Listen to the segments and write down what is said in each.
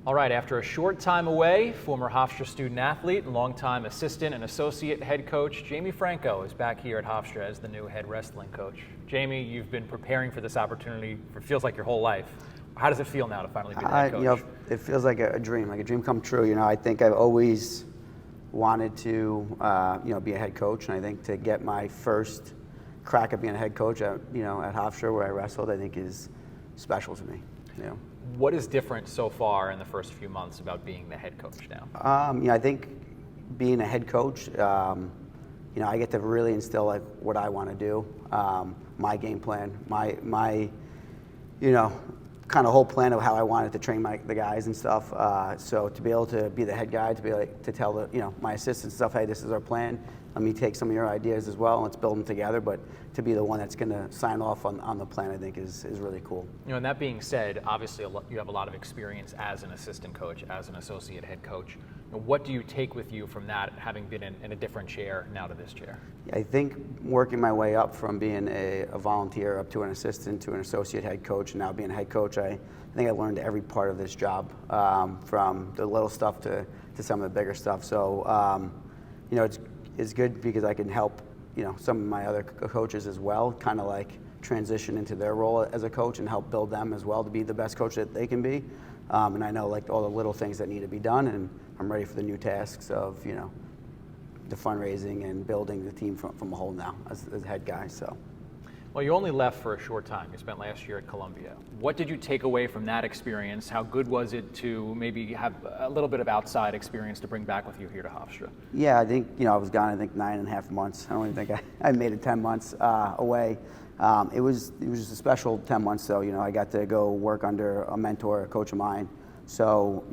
All right, after a short time away, former Hofstra student athlete and longtime assistant and associate head coach Jamie Franco is back here at Hofstra as the new head wrestling coach. Jamie, you've been preparing for this opportunity for feels like your whole life. How does it feel now to finally be the head coach? It feels like a dream come true. I think I've always wanted to, be a head coach, and I think to get my first crack at being a head coach at Hofstra where I wrestled, I think is special to me. What is different so far in the first few months about being the head coach now? I think being a head coach, I get to really instill like what I want to do, my game plan, my kind of whole plan of how I wanted to train the guys and stuff. So to be able to be the head guy, to be like to tell my assistants stuff, hey, this is our plan. Let me take some of your ideas as well. Let's build them together. But to be the one that's going to sign off on the plan, I think is really cool. And that being said, obviously you have a lot of experience as an assistant coach, as an associate head coach. What do you take with you from that, having been in a different chair now to this chair? I think working my way up from being a volunteer up to an assistant to an associate head coach and now being a head coach, I think I learned every part of this job, from the little stuff to some of the bigger stuff. So, it's good because I can help, some of my other coaches as well, kind of like transition into their role as a coach and help build them as well to be the best coach that they can be. And I know like all the little things that need to be done, and I'm ready for the new tasks of, the fundraising and building the team from a whole now as head guy. So. Well, you only left for a short time. You spent last year at Columbia. What did you take away from that experience? How good was it to maybe have a little bit of outside experience to bring back with you here to Hofstra? Yeah, I think, I was gone, 9.5 months. I don't even think I made it 10 months away. It was just a special 10 months though. I got to go work under a mentor, a coach of mine. So,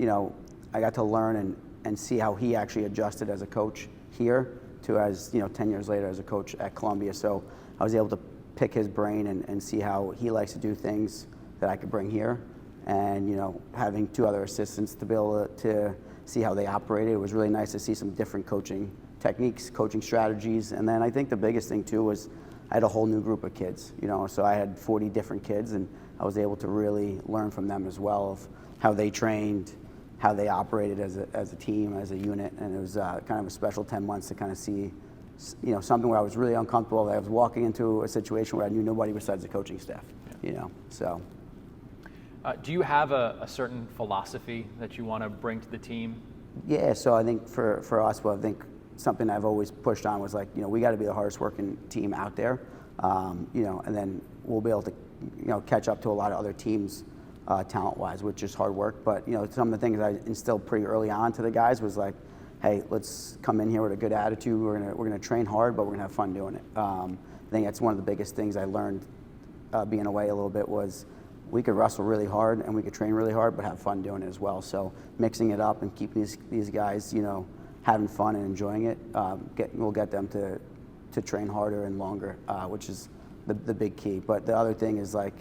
I got to learn and see how he actually adjusted as a coach here to as, 10 years later as a coach at Columbia. So I was able to pick his brain and see how he likes to do things that I could bring here. And, having two other assistants to be able to see how they operated, it was really nice to see some different coaching techniques, coaching strategies. And then I think the biggest thing too was I had a whole new group of kids, so I had 40 different kids, and I was able to really learn from them as well of how they trained, how they operated as a team, as a unit. And it was kind of a special 10 months to kind of see something where I was really uncomfortable. I was walking into a situation where I knew nobody besides the coaching staff, so. Do you have a certain philosophy that you want to bring to the team? Yeah, so I think for us, I think something I've always pushed on was like, we got to be the hardest working team out there, and then we'll be able to, catch up to a lot of other teams talent-wise, which is hard work. But, some of the things I instilled pretty early on to the guys was like, hey, let's come in here with a good attitude. We're gonna train hard, but we're gonna have fun doing it. I think that's one of the biggest things I learned being away a little bit was we could wrestle really hard and we could train really hard, but have fun doing it as well. So mixing it up and keeping these guys, having fun and enjoying it, will get them to train harder and longer, which is the big key. But the other thing is like,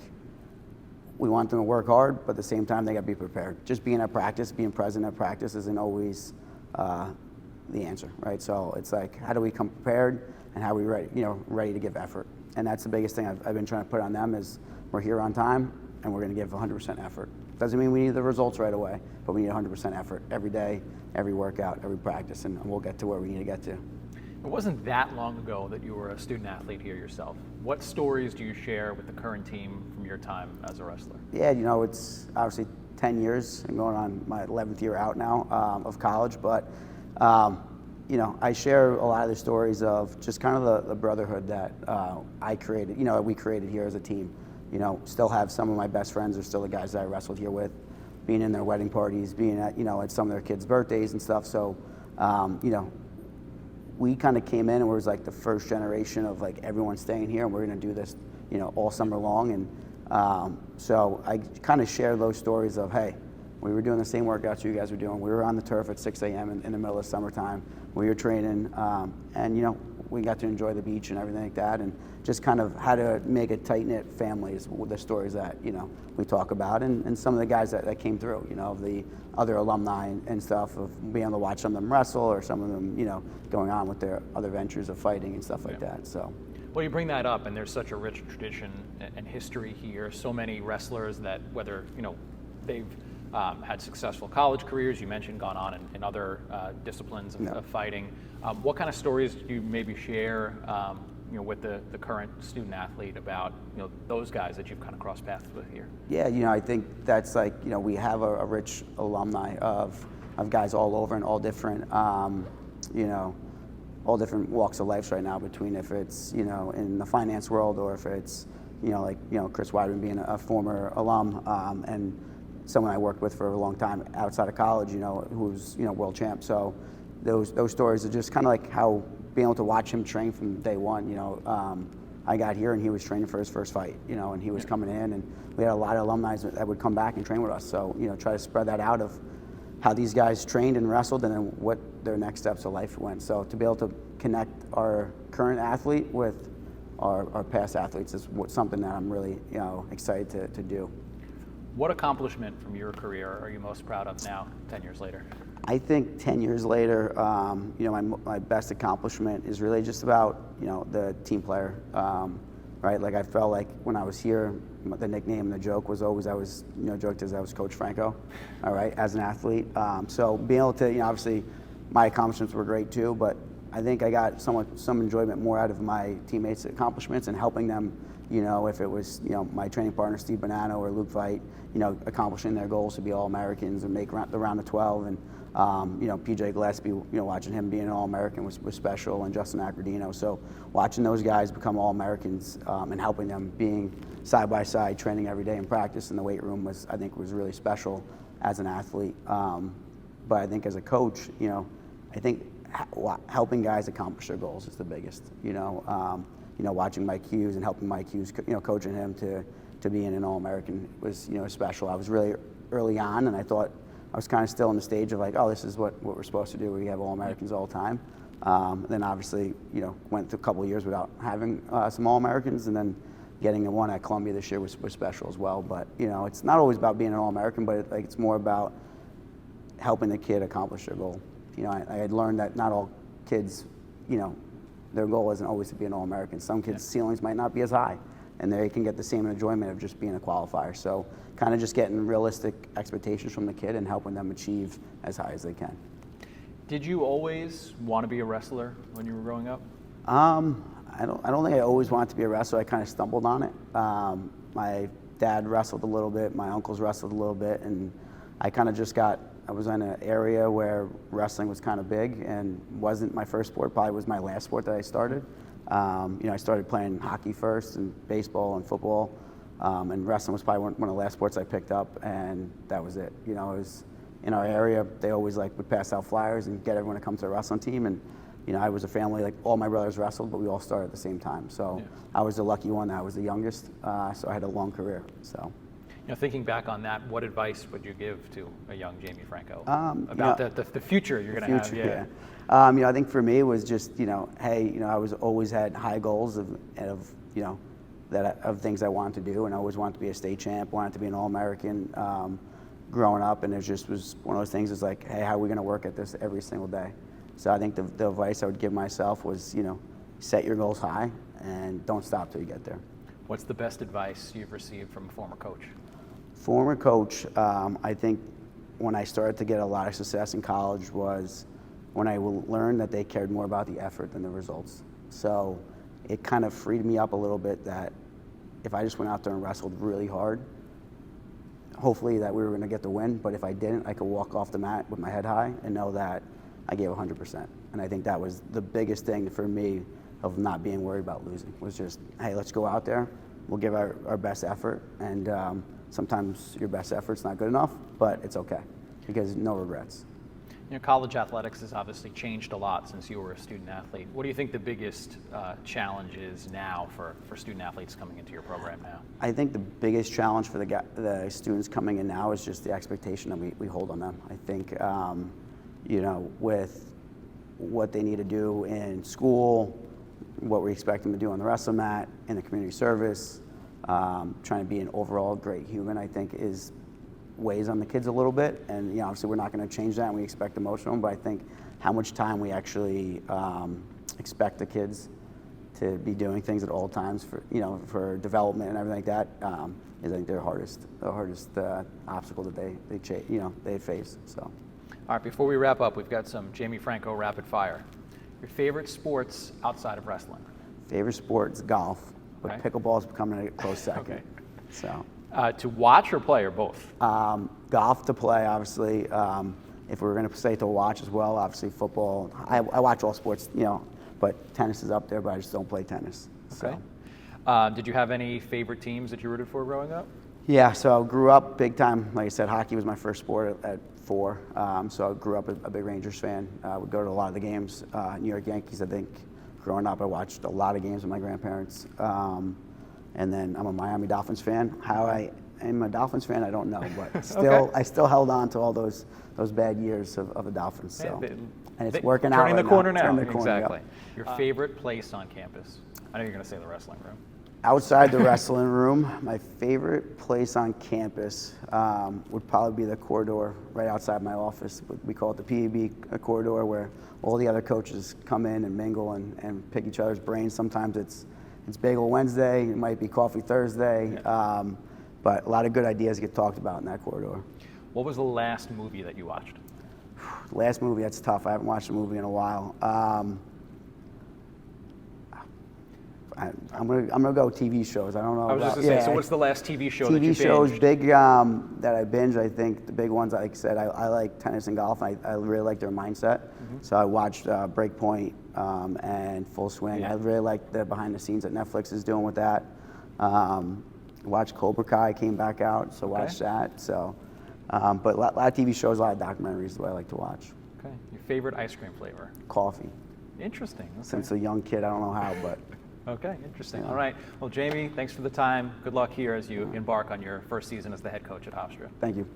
we want them to work hard, but at the same time, they got to be prepared. Just being at practice, being present at practice isn't always the answer, right? So it's like, how do we come prepared and how are we ready to give effort? And that's the biggest thing I've been trying to put on them is we're here on time and we're going to give 100% effort. Doesn't mean we need the results right away, but we need 100% effort every day, every workout, every practice, and we'll get to where we need to get to. It wasn't that long ago that you were a student athlete here yourself. What stories do you share with the current team from your time as a wrestler? Yeah, it's obviously 10 years. I'm going on my 11th year out now of college, but I share a lot of the stories of just kind of the brotherhood that I created, we created here as a team. Still have some of my best friends are still the guys that I wrestled here with, being in their wedding parties, being at, at some of their kids' birthdays and stuff. So, we kind of came in and was like the first generation of like everyone staying here and we're going to do this, all summer long. And so I kind of share those stories of, hey, we were doing the same workouts you guys were doing. We were on the turf at 6 a.m. in the middle of summertime. We were training, and we got to enjoy the beach and everything like that, and just kind of how to make a tight-knit family is the stories that we talk about, and some of the guys that came through, of the other alumni and stuff, of being able to watch some of them wrestle or some of them, going on with their other ventures of fighting and stuff like that. So. Well, you bring that up, and there's such a rich tradition and history here. So many wrestlers that whether they've had successful college careers. You mentioned gone on in other disciplines of fighting. What kind of stories do you maybe share with the current student athlete about those guys that you've kind of crossed paths with here? Yeah, I think that's like, we have a rich alumni of guys all over and all different, all different walks of life right now, between if it's, in the finance world, or if it's, Chris Weidman being a former alum, and someone I worked with for a long time outside of college, who's, world champ. So those stories are just kind of like how being able to watch him train from day one. I got here and he was training for his first fight, and he was coming in, and we had a lot of alumni that would come back and train with us. So, try to spread that out of how these guys trained and wrestled, and then what their next steps of life went. So to be able to connect our current athlete with our past athletes is something that I'm really, excited to do. What accomplishment from your career are you most proud of now, 10 years later? I think 10 years later, my best accomplishment is really just about, the team player, right? Like I felt like when I was here, the nickname and the joke was always, I was, joked as I was Coach Franco, all right, as an athlete. So being able to, obviously my accomplishments were great too, but I think I got some enjoyment more out of my teammates' accomplishments and helping them, if it was, my training partner, Steve Bonanno or Luke Veit, accomplishing their goals to be All-Americans and make the round of 12. And, PJ Gillespie, watching him being an All-American was special, and Justin Accordino. So watching those guys become All-Americans and helping them being side by side, training every day in practice in the weight room I think was really special as an athlete. But I think as a coach, I think helping guys accomplish their goals is the biggest. Watching Mike Hughes and helping Mike Hughes, coaching him to being an All-American was, special. I was really early on, and I thought I was kind of still in the stage of like, oh, this is what we're supposed to do. We have All-Americans all the time. Then obviously, went through a couple of years without having some All-Americans, and then getting the one at Columbia this year was special as well. But, it's not always about being an All-American, but it's more about helping the kid accomplish their goal. I had learned that not all kids, their goal isn't always to be an All-American. Some kids' ceilings might not be as high, and they can get the same enjoyment of just being a qualifier. So kind of just getting realistic expectations from the kid and helping them achieve as high as they can. Did you always want to be a wrestler when you were growing up? I don't think I always wanted to be a wrestler. I kind of stumbled on it. My dad wrestled a little bit, my uncles wrestled a little bit, and I kind of just I was in an area where wrestling was kind of big and wasn't my first sport, probably was my last sport that I started. I started playing hockey first, and baseball and football, and wrestling was probably one of the last sports I picked up, and that was it. It was in our area, they always would pass out flyers and get everyone to come to the wrestling team, and I was a family, all my brothers wrestled, but we all started at the same time. So I was the lucky one, I was the youngest, so I had a long career. So. Thinking back on that, what advice would you give to a young Jamie Franco about the future you're going to have? Yeah. I think for me it was just, hey, I was always had high goals of things I wanted to do, and I always wanted to be a state champ, wanted to be an All-American growing up, and it just was one of those things. It's like, hey, how are we going to work at this every single day? So I think the advice I would give myself was, set your goals high and don't stop till you get there. What's the best advice you've received from a former coach? Former coach, I think when I started to get a lot of success in college was when I learned that they cared more about the effort than the results. So it kind of freed me up a little bit that if I just went out there and wrestled really hard, hopefully that we were going to get the win, but if I didn't, I could walk off the mat with my head high and know that I gave 100%. And I think that was the biggest thing for me of not being worried about losing, was just, hey, let's go out there, we'll give our best effort, and sometimes your best effort's not good enough, but it's okay, because no regrets. College athletics has obviously changed a lot since you were a student athlete. What do you think the biggest challenge is now for student athletes coming into your program now? I think the biggest challenge for the students coming in now is just the expectation that we hold on them. I think, with what they need to do in school, what we expect them to do on the wrestling mat, in the community service, trying to be an overall great human, I think weighs on the kids a little bit. And obviously we're not going to change that, and we expect the most from them, but I think how much time we actually expect the kids to be doing things at all times for for development and everything like that is I think the hardest obstacle that they face. So. All right, before we wrap up, we've got some Jamie Franco rapid fire. Your favorite sports outside of wrestling? Favorite sports, golf, but Okay. pickleball is becoming a close second. Okay. So. To watch or play or both? Golf to play, obviously. If we were going to say to watch as well, obviously football. I watch all sports, but tennis is up there, but I just don't play tennis. Okay. So. Did you have any favorite teams that you rooted for growing up? Yeah, so I grew up big time. Like I said, hockey was my first sport at 4. So I grew up a big Rangers fan. I would go to a lot of the games. New York Yankees, I think. Growing up, I watched a lot of games with my grandparents. And then I'm a Miami Dolphins fan. How I am a Dolphins fan, I don't know, but still, Okay. I still held on to all those bad years of the Dolphins. So, Yeah, and it's working out. Turning the right corner now. now. Turning the corner, Exactly. yep. Your favorite place on campus? I know you're going to say the wrestling room. Outside the wrestling room, my favorite place on campus would probably be the corridor right outside my office. We call it the PAB corridor, where all the other coaches come in and mingle and pick each other's brains. Sometimes it's Bagel Wednesday, it might be Coffee Thursday, Yeah. but a lot of good ideas get talked about in that corridor. What was the last movie that you watched? Last movie, that's tough. I haven't watched a movie in a while. I'm gonna go TV shows. I don't know. I was just going to say, so what's the last TV show that you TV shows, binged? big that I binge. I think the big ones, like I said, I like tennis and golf. I really like their mindset. So I watched Breakpoint and Full Swing. Yeah. I really like the behind the scenes that Netflix is doing with that. Watched Cobra Kai came back out, so watched that. So, but a lot of TV shows, a lot of documentaries is what I like to watch. Okay. Your favorite ice cream flavor? Coffee. Interesting. Okay. Since a young kid, I don't know how, but. Okay, interesting. Yeah. All right. Well, Jamie, thanks for the time. Good luck here as you embark on your first season as the head coach at Hofstra. Thank you.